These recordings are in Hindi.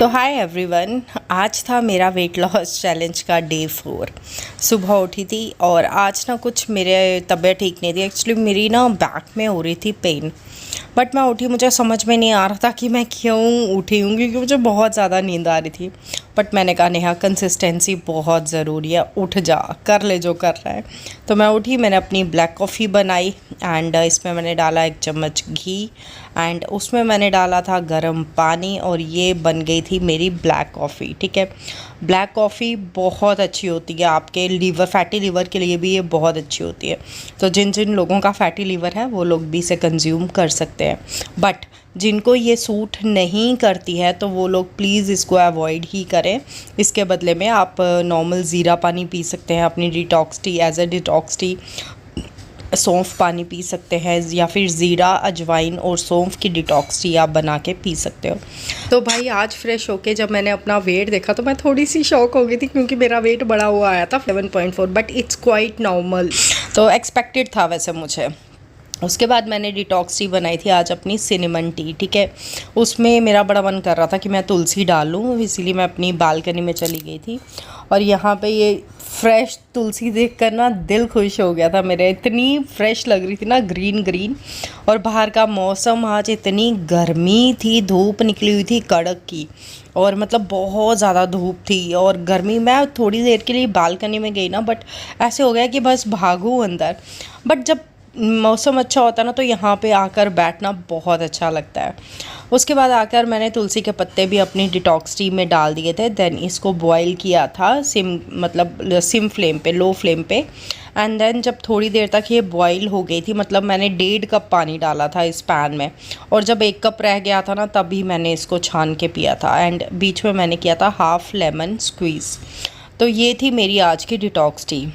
तो हाय एवरीवन, आज था मेरा वेट लॉस चैलेंज का डे 4। सुबह उठी थी और आज ना कुछ मेरे तबीयत ठीक नहीं थी। एक्चुअली मेरी ना बैक में हो रही थी पेन, बट मैं उठी, मुझे समझ में नहीं आ रहा था कि मैं क्यों उठी हूँ, क्योंकि मुझे बहुत ज़्यादा नींद आ रही थी। बट मैंने कहा नेहा, कंसिस्टेंसी बहुत ज़रूरी है, उठ जा, कर ले जो कर रहा है। तो मैं उठी, मैंने अपनी ब्लैक कॉफ़ी बनाई एंड इसमें मैंने डाला 1 चम्मच घी एंड उसमें मैंने डाला था गर्म पानी और ये बन गई थी मेरी ब्लैक कॉफ़ी। ठीक है, ब्लैक कॉफ़ी बहुत अच्छी होती है आपके लीवर, फैटी लीवर के लिए भी ये बहुत अच्छी होती है। तो जिन जिन लोगों का फैटी लीवर है वो लोग भी इसे कंज्यूम कर सकते हैं, बट जिनको ये सूट नहीं करती है तो वो लोग प्लीज़ इसको अवॉइड ही करें। इसके बदले में आप नॉर्मल ज़ीरा पानी पी सकते हैं, अपनी detox tea, as a detox tea सौंफ पानी पी सकते हैं, या फिर ज़ीरा, अजवाइन और सौंफ की डिटॉक्स टी आप बना के पी सकते हो। तो भाई आज फ्रेश होके जब मैंने अपना वेट देखा तो मैं थोड़ी सी शॉक हो गई थी, क्योंकि मेरा वेट बढ़ा हुआ आया था 7.4, बट इट्स क्वाइट नॉर्मल। तो एक्सपेक्टेड था वैसे मुझे। उसके बाद मैंने डिटॉक्स टी बनाई थी आज, अपनी सिनेमन टी। ठीक है, उसमें मेरा बड़ा मन कर रहा था कि मैं तुलसी डालूं, इसीलिए मैं अपनी बालकनी में चली गई थी और यहाँ पे ये फ्रेश तुलसी देखकर ना दिल खुश हो गया था मेरा। इतनी फ्रेश लग रही थी ना, ग्रीन ग्रीन। और बाहर का मौसम आज इतनी गर्मी थी, धूप निकली हुई थी कड़क की, और मतलब बहुत ज़्यादा धूप थी और गर्मी। मैं थोड़ी देर के लिए बालकनी में गई ना, बट ऐसे हो गया कि बस भागूं अंदर। बट जब मौसम अच्छा होता है ना तो यहाँ पे आकर बैठना बहुत अच्छा लगता है। उसके बाद आकर मैंने तुलसी के पत्ते भी अपनी डिटॉक्स टी में डाल दिए थे। देन इसको बॉईल किया था सिम फ्लेम पे, लो फ्लेम पे। एंड देन जब थोड़ी देर तक ये बॉईल हो गई थी, मतलब मैंने 1.5 कप पानी डाला था इस पैन में, और जब 1 कप रह गया था ना तभी मैंने इसको छान के पिया था। एंड बीच में मैंने किया था हाफ़ लेमन स्क्वीज़। तो ये थी मेरी आज की डिटॉक्स टी।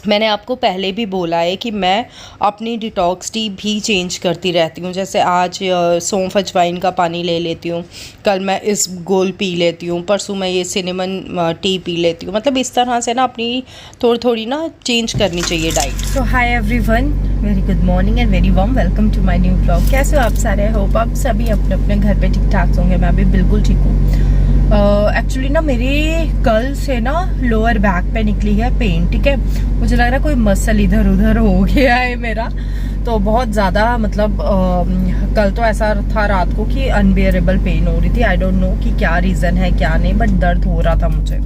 मैंने आपको पहले भी बोला है कि मैं अपनी डिटॉक्स टी भी चेंज करती रहती हूँ। जैसे आज सौंफ अजवाइन का पानी ले लेती हूँ, कल मैं इस गोल पी लेती हूँ, परसों मैं ये सिनेमन टी पी लेती हूँ। मतलब इस तरह से ना अपनी थोड़ी थोड़ी ना चेंज करनी चाहिए diet. So hi everyone, very good morning and very warm welcome to my new blog. कैसे हो आप सारे? होप आप सभी अपने अपने घर पे ठीक ठाक होंगे। मैं भी बिल्कुल ठीक हूँ। एक्चुअली ना मेरी कल से ना लोअर बैक पे निकली है पेन। ठीक है, मुझे लग रहा है कोई मसल इधर उधर हो गया है मेरा, तो बहुत ज़्यादा मतलब कल तो ऐसा था रात को कि अनबियरेबल पेन हो रही थी। आई डोंट नो कि क्या रीज़न है क्या नहीं, बट दर्द हो रहा था मुझे।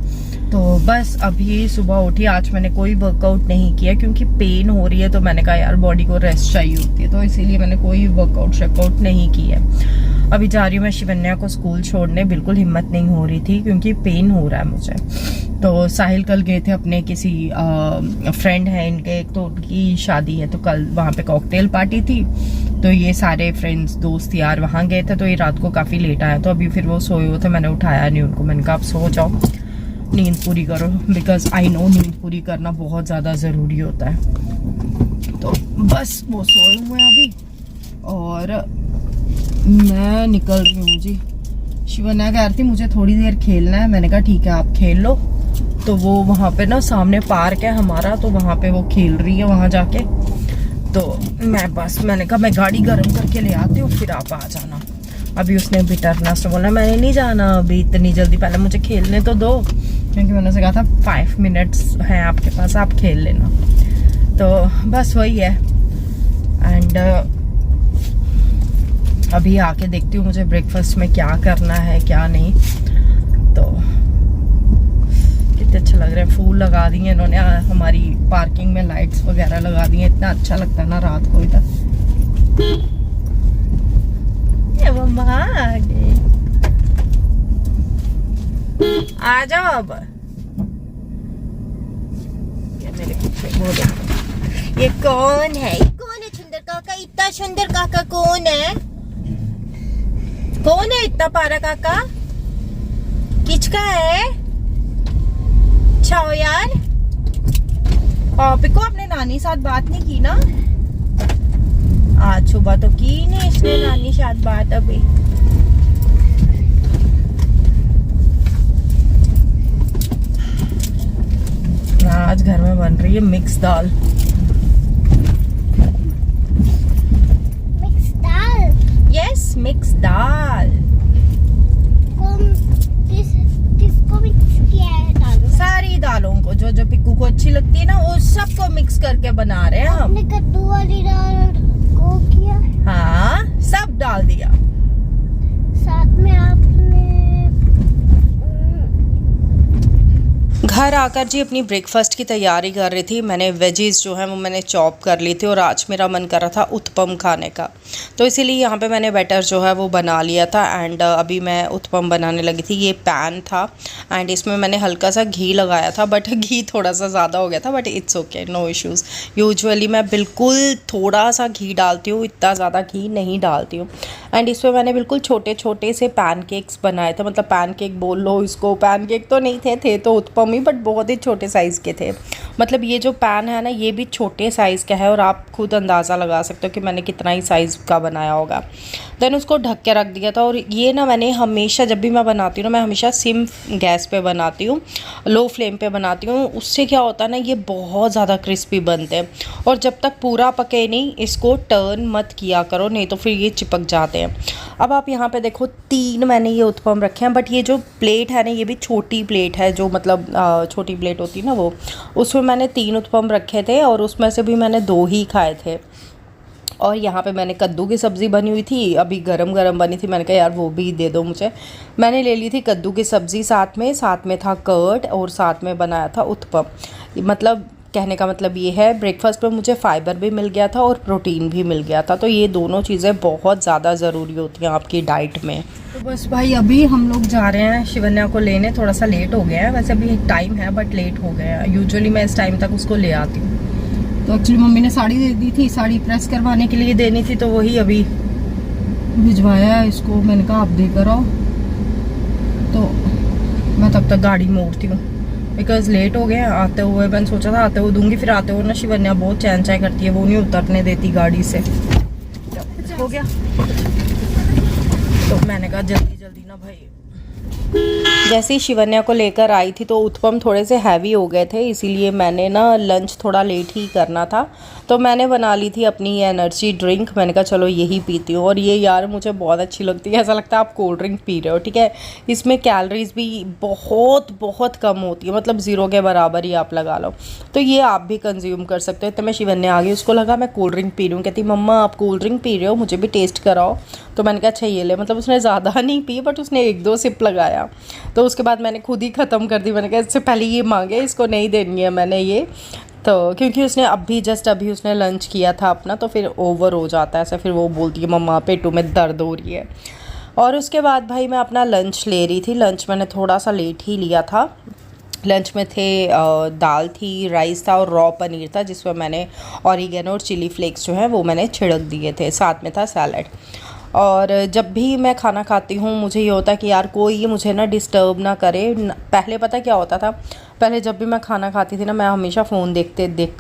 तो बस अभी सुबह उठी, आज मैंने कोई वर्कआउट नहीं किया क्योंकि पेन हो रही है, तो मैंने कहा यार बॉडी को रेस्ट चाहिए होती है, तो इसीलिए मैंने कोई वर्कआउट नहीं की है। अभी जा रही हूँ मैं शिवन्या को स्कूल छोड़ने, बिल्कुल हिम्मत नहीं हो रही थी क्योंकि पेन हो रहा है मुझे। तो साहिल कल गए थे अपने किसी फ्रेंड है इनके, एक तो उनकी शादी है, तो कल वहाँ पे कॉकटेल पार्टी थी, तो ये सारे फ्रेंड्स दोस्त यार वहाँ गए थे। तो ये रात को काफ़ी लेट आया, तो अभी फिर वो सोए हुए थे, मैंने उठाया नहीं उनको। मैंने कहा आप सो जाओ, नींद पूरी करो, बिकॉज आई नो नींद पूरी करना बहुत ज़्यादा ज़रूरी होता है। तो बस वो सोए हुए हैं अभी और मैं निकल रही हूँ जी। शिवन्या कह रही थी मुझे थोड़ी देर खेलना है, मैंने कहा ठीक है आप खेल लो। तो वो वहाँ पे ना सामने पार्क है हमारा, तो वहाँ पे वो खेल रही है वहाँ जाके। तो मैंने कहा मैं गाड़ी गर्म करके ले आती हूँ, फिर आप आ जाना। अभी उसने बिटरनेस से बोला मैंने नहीं जाना अभी इतनी जल्दी, पहले मुझे खेलने तो दो, क्योंकि मैंने उसे कहा था 5 मिनट्स हैं आपके पास, आप खेल लेना। तो बस वही है। एंड अभी आके देखती हूँ मुझे ब्रेकफास्ट में क्या करना है क्या नहीं। तो कितने अच्छे लग रहे हैं, फूल लगा दिए इन्होंने, हमारी पार्किंग में लाइट्स वगैरह लगा दी हैं, इतना अच्छा लगता है ना रात को इधर। आ जाओ अब, ये मेरे पीछे वो देखो, ये कौन है? कौन है सुंदर काका? इतना सुंदर काका कौन है? कौन है इतना प्यारा काका? किसका है? छाओ यार, पापी को अपने नानी साथ बात नहीं की ना? आज सुबह तो की नहीं इसने नानी साथ बात अभी। आज घर में बन रही है मिक्स दाल। मिक्स दाल? यस, मिक्स दाल। दालों को, जो जो पिक्कू को अच्छी लगती है ना, वो सबको मिक्स करके बना रहे हैं हम। आपने कद्दू वाली दाल को किया? हाँ, सब डाल दिया। साथ में आपने घर आकर जी अपनी ब्रेकफास्ट की तैयारी कर रही थी। मैंने वेजीज जो है वो मैंने चॉप कर ली थी और आज मेरा मन कर रहा था उत्पम खाने का, तो इसीलिए यहाँ पे मैंने बैटर जो है वो बना लिया था। एंड अभी मैं उत्पम बनाने लगी थी। ये पैन था एंड इसमें मैंने हल्का सा घी लगाया था, बट घी थोड़ा सा ज़्यादा हो गया था, but it's okay, no issues. Usually मैं बिल्कुल थोड़ा सा घी डालती हूँ, इतना ज़्यादा घी नहीं डालती हूँ। एंड इसमें मैंने बिल्कुल छोटे छोटे से पैनकेक्स बनाए थे, मतलब पैनकेक बोल लो इसको, पैनकेक तो नहीं थे तो उत्पम ही, बट बहुत ही छोटे साइज़ के थे। मतलब ये जो पैन है ना, ये भी छोटे साइज़ का है और आप खुद अंदाज़ा लगा सकते हो कि मैंने कितना ही साइज़ का बनाया होगा। देन उसको ढक के रख दिया था। और ये ना मैंने हमेशा, जब भी मैं बनाती हूँ ना, मैं हमेशा सिम गैस पे बनाती हूँ, लो फ्लेम पे बनाती हूँ। उससे क्या होता है ना, ये बहुत ज़्यादा क्रिस्पी बनते हैं। और जब तक पूरा पके नहीं, इसको टर्न मत किया करो, नहीं तो फिर ये चिपक जाते हैं। अब आप यहाँ पे देखो, 3 मैंने ये उत्पम रखे हैं, बट ये जो प्लेट है ना, ये भी छोटी प्लेट है, जो मतलब छोटी प्लेट होती है ना वो, उसमें मैंने 3 उत्पम रखे थे और उसमें से भी मैंने 2 ही खाए थे। और यहाँ पे मैंने कद्दू की सब्ज़ी बनी हुई थी, अभी गरम गरम बनी थी, मैंने कहा यार वो भी दे दो मुझे। मैंने ले ली थी कद्दू की सब्ज़ी, साथ में था कर्ड और साथ में बनाया था उत्पम। मतलब कहने का मतलब ये है, ब्रेकफास्ट में मुझे फ़ाइबर भी मिल गया था और प्रोटीन भी मिल गया था। तो ये दोनों चीज़ें बहुत ज़्यादा ज़रूरी होती हैं आपकी डाइट में। तो बस भाई अभी हम लोग जा रहे हैं शिवन्या को लेने। थोड़ा सा लेट हो गया है, वैसे अभी टाइम है बट लेट हो गया है। यूजुअली मैं इस टाइम तक उसको ले आती हूँ। तो एक्चुअली मम्मी ने साड़ी दे दी थी, साड़ी प्रेस करवाने के लिए देनी थी, तो वही अभी भिजवाया है इसको। मैंने कहा आप देकर आओ, तो मैं तब तक गाड़ी मोड़ती हूँ बिकॉज लेट हो गया आते हुए। मैंने सोचा था आते हुए दूंगी, फिर आते हुए ना शिवन्या बहुत चैन चाय करती है, वो नहीं उतरने देती गाड़ी से। हो गया तो मैंने कहा जल्दी जल्दी ना भाई। जैसे ही शिवन्या को लेकर आई थी तो उत्पम थोड़े से हैवी हो गए थे, इसीलिए मैंने ना लंच थोड़ा लेट ही करना था, तो मैंने बना ली थी अपनी एनर्जी ड्रिंक। मैंने कहा चलो यही पीती हूँ। और ये यार मुझे बहुत अच्छी लगती है, ऐसा लगता है आप कोल्ड ड्रिंक पी रहे हो, ठीक है। इसमें कैलोरीज भी बहुत बहुत कम होती है, मतलब ज़ीरो के बराबर ही आप लगा लो। तो ये आप भी कंज्यूम कर सकते हो। तो मैं शिवन्या आ गई, उसको लगा मैं कोल्ड ड्रिंक पी रही हूँ, कहती मम्मा आप कोल्ड ड्रिंक पी रहे हो, मुझे भी टेस्ट कराओ। तो मैंने कहा अच्छा ये ले। मतलब उसने ज़्यादा नहीं पी, बट उसने 1-2 सिप लगाया, तो उसके बाद मैंने खुद ही ख़त्म कर दी। मैंने कहा इससे पहले ये मांगे, इसको नहीं देनी है मैंने ये, तो क्योंकि उसने अभी उसने लंच किया था अपना, तो फिर ओवर हो जाता है ऐसा। फिर वो बोलती है मम्मा पेटू में दर्द हो रही है। और उसके बाद भाई मैं अपना लंच ले रही थी। लंच मैंने थोड़ा सा लेट ही लिया था। लंच में थे दाल थी, राइस था और रॉ पनीर था, जिसमें मैंने ऑरिगेनो और चिली फ्लेक्स जो है वो मैंने छिड़क दिए थे। साथ में था सैलड। और जब भी मैं खाना खाती हूँ मुझे ये होता है कि यार कोई मुझे ना डिस्टर्ब ना करे। पहले पता क्या होता था, पहले जब भी मैं खाना खाती थी ना, मैं हमेशा फ़ोन देख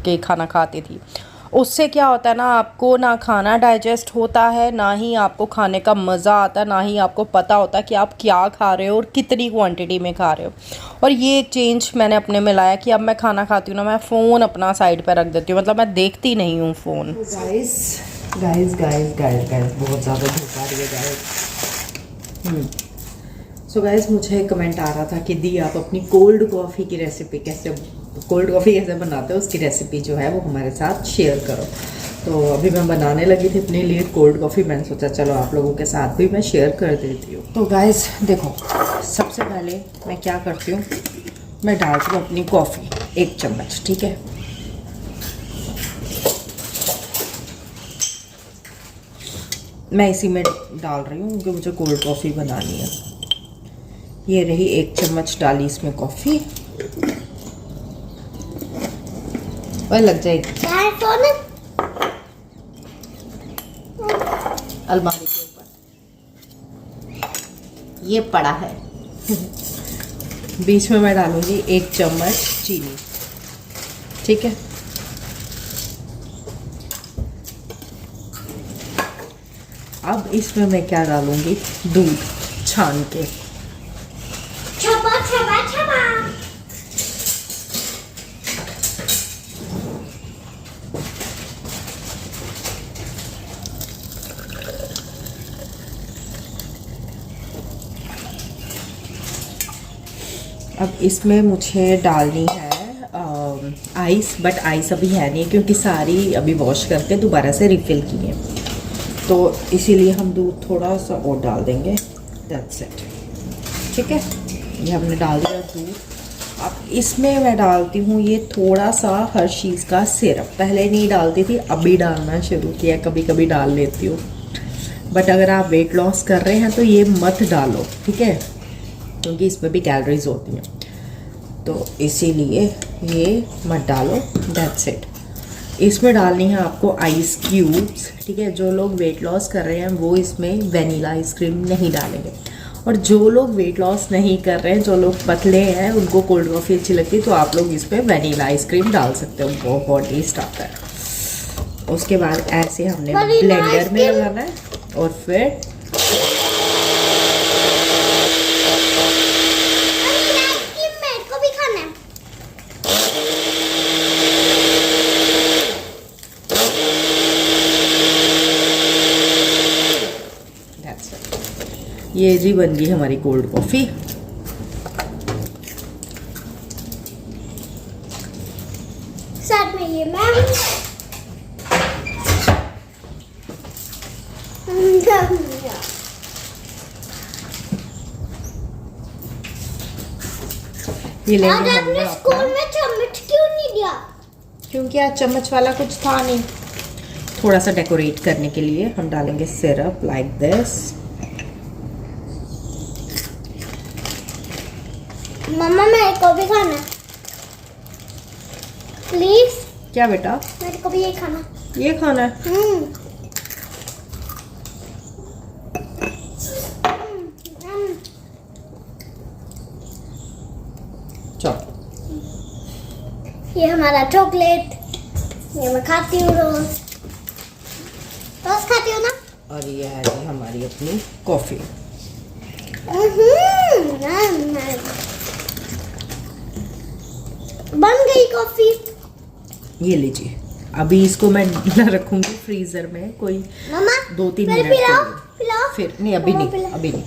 के खाना खाती थी। उससे क्या होता है ना, आपको ना खाना डाइजेस्ट होता है, ना ही आपको खाने का मज़ा आता है, ना ही आपको पता होता कि आप क्या खा रहे हो और कितनी क्वांटिटी में खा रहे हो। और ये एक चेंज मैंने अपने में लाया कि अब मैं खाना खाती हूँ ना, मैं फ़ोन अपना साइड पर रख देती हूँ, मतलब मैं देखती नहीं हूँ फ़ोन। गाइस बहुत ज़्यादा धूप आ रही है गाइस। सो गाइस मुझे कमेंट आ रहा था कि दी आप अपनी कोल्ड कॉफ़ी की रेसिपी कैसे बनाते हो, उसकी रेसिपी जो है वो हमारे साथ शेयर करो। तो अभी मैं बनाने लगी थी अपने लिए कोल्ड कॉफ़ी। मैंने सोचा चलो आप लोगों के साथ भी मैं शेयर कर देती हूँ। तो गाइस देखो, सबसे पहले मैं क्या करती हूँ, मैं डालती हूँ अपनी कॉफ़ी 1 चम्मच, ठीक है। मैं इसी में डाल रही हूँ क्योंकि मुझे कोल्ड कॉफ़ी बनानी है। ये रही 1 चम्मच डाली इसमें कॉफ़ी, और लग जाएगी अलमारी के ऊपर, ये पड़ा है। बीच में मैं डालूंगी 1 चम्मच चीनी, ठीक है। अब इसमें मैं क्या डालूंगी, दूध छान के। छपा छपा छपा। अब इसमें मुझे डालनी है आइस, बट आइस अभी है नहीं क्योंकि सारी अभी वॉश करके दोबारा से रिफ़िल की है, तो इसीलिए हम दूध थोड़ा सा और डाल देंगे। That's it. ठीक है, ये हमने डाल दिया दूध। अब इसमें मैं डालती हूँ ये थोड़ा सा हर्शीज़ का सिरप। पहले नहीं डालती थी, अभी डालना शुरू किया, कभी कभी डाल लेती हूँ। बट अगर आप वेट लॉस कर रहे हैं तो ये मत डालो, ठीक है, क्योंकि इसमें भी कैलोरीज होती हैं, तो इसीलिए ये मत डालो। That's it. इसमें डालनी है आपको आइस क्यूब्स, ठीक है। जो लोग वेट लॉस कर रहे हैं वो इसमें वनीला आइसक्रीम नहीं डालेंगे, और जो लोग वेट लॉस नहीं कर रहे हैं, जो लोग पतले हैं, उनको कोल्ड कॉफ़ी अच्छी लगती है, तो आप लोग इसमें वनीला आइसक्रीम डाल सकते हो, बहुत टेस्ट आता है। उसके बाद ऐसे हमने ब्लेंडर में लगाना है और फिर ये जी बन गई हमारी कोल्ड कॉफ़ी। साथ में ये मैम ये लेंगे आज आपने स्कूल में चम्मच क्यों नहीं दिया? क्योंकि आज चम्मच वाला कुछ था नहीं। थोड़ा सा डेकोरेट करने के लिए हम डालेंगे सिरप लाइक दिस। मम्मा मेरे को भी खाना है, प्लीज। क्या बेटा? मेरे को भी ये खाना। ये खाना है? चलो, ये हमारा चॉकलेट, ये मैं खाती हूँ रोज रोज खाती हूँ ना। और ये है जी हमारी अपनी कॉफ़ी। बन गई कॉफी। ये लीजिए, अभी इसको मैं रखूंगी फ्रीजर में कोई मम्मा 2-3 फिर मिनट के पिलाओ, लिए। पिलाओ। फिर नहीं, अभी मम्मा, नहीं, पिलाओ। अभी नहीं,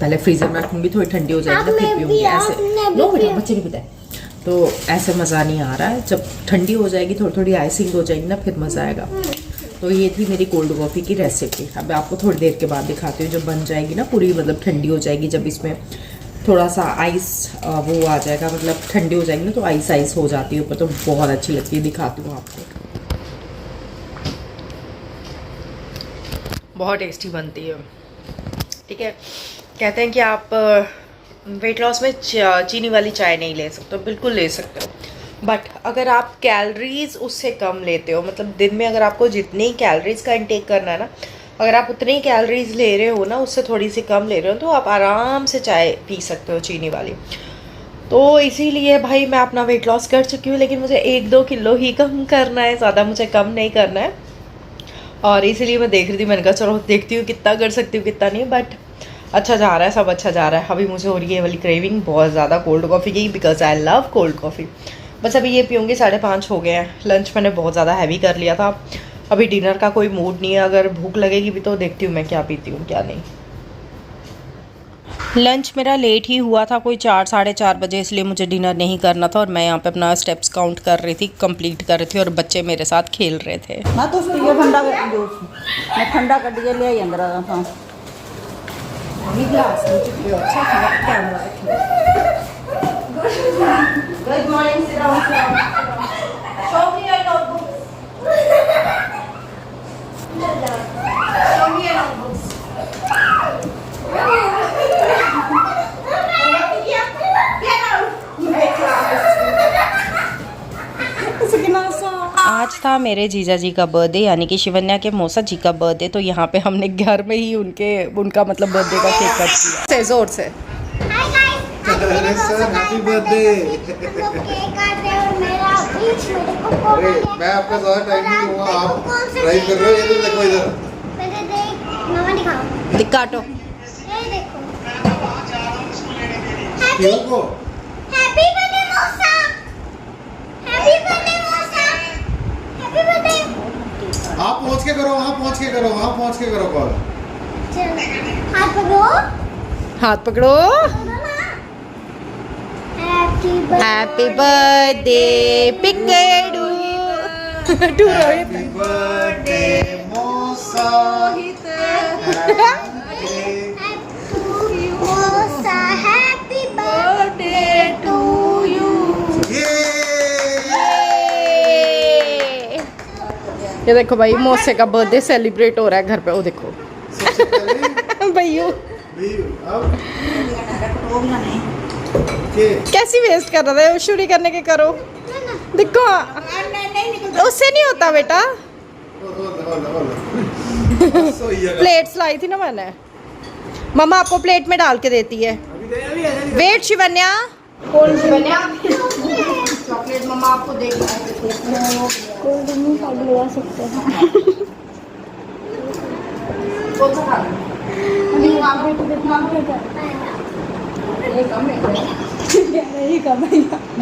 पहले फ्रीजर में रखूंगी, थोड़ी ठंडी हो जाएगी ना, फिर पीऊंगी। ऐसे नो बेटा, बच्चे नहीं पीते, तो ऐसे मज़ा नहीं आ रहा है। जब ठंडी हो जाएगी, थोड़ी थोड़ी आइसिंग हो जाएगी ना, फिर मज़ा आएगा। तो ये थी मेरी कोल्ड कॉफ़ी की रेसिपी। अब आपको थोड़ी देर के बाद दिखाती हूँ, जब बन जाएगी ना पूरी, मतलब ठंडी हो जाएगी, जब इसमें थोड़ा सा आइस वो आ जाएगा, मतलब ठंडी हो जाएगी ना, तो आइस आइस हो जाती है ऊपर, तो बहुत अच्छी लगती है। दिखाती हूँ आपको, बहुत टेस्टी बनती है। ठीक है, कहते हैं कि आप वेट लॉस में चीनी वाली चाय नहीं ले सकते, बिल्कुल ले सकते हो, बट अगर आप कैलोरीज उससे कम लेते हो, मतलब दिन में अगर आपको जितनी कैलोरीज का इंटेक करना है ना, अगर आप उतनी कैलोरीज ले रहे हो ना, उससे थोड़ी सी कम ले रहे हो, तो आप आराम से चाय पी सकते हो चीनी वाली। तो इसीलिए भाई मैं अपना वेट लॉस कर चुकी हूँ, लेकिन मुझे 1-2 किलो ही कम करना है, ज़्यादा मुझे कम नहीं करना है। और इसीलिए मैं देख रही थी, मैंने कहा चलो देखती हूँ कितना कर सकती हूँ कितना नहीं, बट अच्छा जा रहा है, सब अच्छा जा रहा है। अभी मुझे हो रही है वाली क्रेविंग बहुत ज़्यादा कोल्ड कॉफ़ी की, because I love cold coffee. बस अभी ये पीऊँगी, 5:30 हो गए हैं। लंच मैंने बहुत ज़्यादा हैवी कर लिया था, अभी डिनर का कोई मूड नहीं है। अगर भूख लगेगी भी तो देखती हूँ मैं क्या पीती हूँ क्या नहीं। लंच मेरा लेट ही हुआ था, कोई 4-4:30 बजे, इसलिए मुझे डिनर नहीं करना था, और मैं यहाँ पे अपना स्टेप्स काउंट कर रही थी, कंप्लीट कर रही थी, और बच्चे मेरे साथ खेल रहे थे। मैं तो उसको ठंडा कर दो, मैं ठंडा कर दिया ले आई अंदर आ था। Good morning, sit down, show me your notebook, show me your notebooks. आज था मेरे जीजा जी का बर्थडे, यानी कि शिवन्या के मौसा जी का बर्थडे, तो यहाँ पे हमने घर में ही उनका मतलब बर्थडे का केक कट किया जोर से। Hi guys, happy birthday. Cake काट रहे हो, मेरा बीच मेरे को अरे मैं आपका ज़्यादा टाइम नहीं दूंगा, आप ड्राइव कर रहे हो। ये तो देखो इधर, पहले देख मामा दिखाओ, काटो। ये देखो। क्यों को हैप्पी बर्थडे मौसा, हैप्पी बर्थडे मौसा, हैप्पी बर्थडे। आप पहुंच के करो, वहाँ पहुंच के करो, वहाँ पहुंच के करो कॉल। चलो हाथ पकड़ो, हाथ पकड़ो। हैप्पी हैप्पी बर्थडे पिकेडू to Rohit Happy birthday, Mosa. Mosa, happy birthday to you. ये देखो भाई मौसे का बर्थडे सेलिब्रेट हो रहा है घर पे। वो देखो सबसे पहले भैया अब के कैसी वेस्ट कर रहे हो, शुरू करने के करो। देखो उससे नहीं होता बेटा। प्लेट्स लाई थी ना मैंने, मम्मा आपको प्लेट में डाल के देती है। वेट शिवन्या, शिवन्या चॉकलेट मम्मा आपको देगी।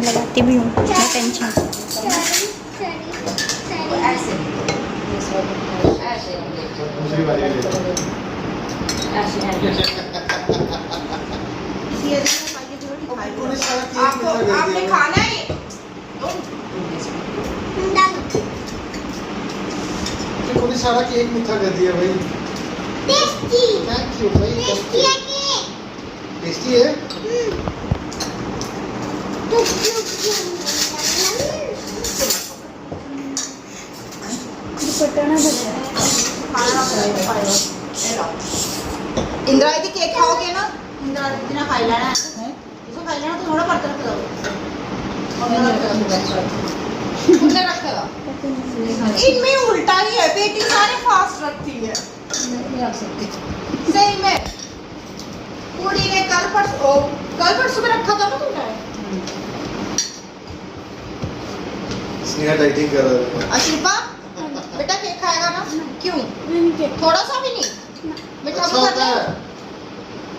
लगाती भी हूँ, नो टेंशन। दूसरी बारी ले आपने खाना है तूने सारा केक मीठा कर दिया भाई। टेस्टी थैंक यू भाई। टेस्टी है केक। टेस्टी है। इंदिरा दीदी केक खाओगे ना? इंदिरा दीदी ने खाई लेना है, इसको खाई लेना तो थोड़ा बर्तन रख दो। उन्हें रखेगा इनमें उल्टा ही है, बेटी सारे फास्ट रखती है। सही में पूरी ने कल परसों में रखा था ना तुमने। स्नेहा डाइटिंग कर रहा है। अशिल्पा बेटा केक खाएगा ना? क्यों? थोड़ा सा भी नहीं मीठा अच्छा तो कर होता ले। है।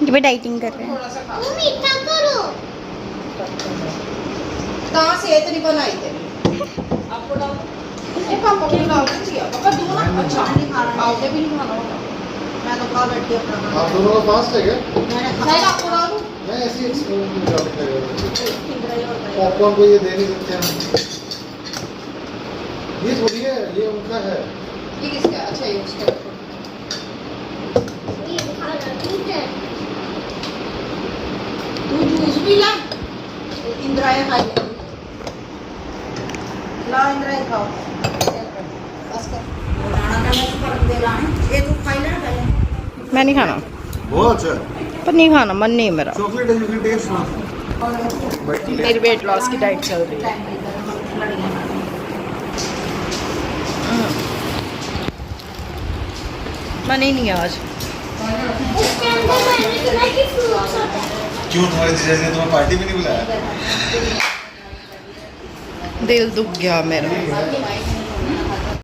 ये भी डाइटिंग कर रहे हैं। थोड़ा सा खा। तुम मीठा करो। कहाँ से इतनी बनाई तेरी? आपको डाल ये पापा को डाल दीजिए। पापा दो ना। अच्छा नहीं खाना, पाउडर भी नहीं खाना होगा। मैं तो खा बैठी अपना खाना। आप दोनों का फास्ट है क्या? मैंने खाया आपको डाल दूं? मैं ऐसे ही एक्सपेरिमेंट कर रहा हूँ। पॉपकॉर्न को ये दे नहीं सकते हम। ये थोड़ी है, ये उनका है। ये किसका है? अच्छा ये उसका है। ये खाना ठीक है। तू जूस पी ला। इंदिरा ये खाई ले। ला इंदिरा ये खाओ। बस कर। ये तू खाई ले ना पहले। मैं नहीं खाना, बहुत अच्छा। पर नहीं खाना मन नहीं है मेरा। चॉकलेट है, यू कैन टेस्ट ना। मेरी वेट लॉस की डाइट चल रही है। मैंने नहीं आज उसके अंदर मैंने सुना कि फ्रूट्स होता है। क्यों तुम्हारे जीजा जी ने तुम्हें पार्टी में नहीं बुलाया? दिल दुख गया मेरा।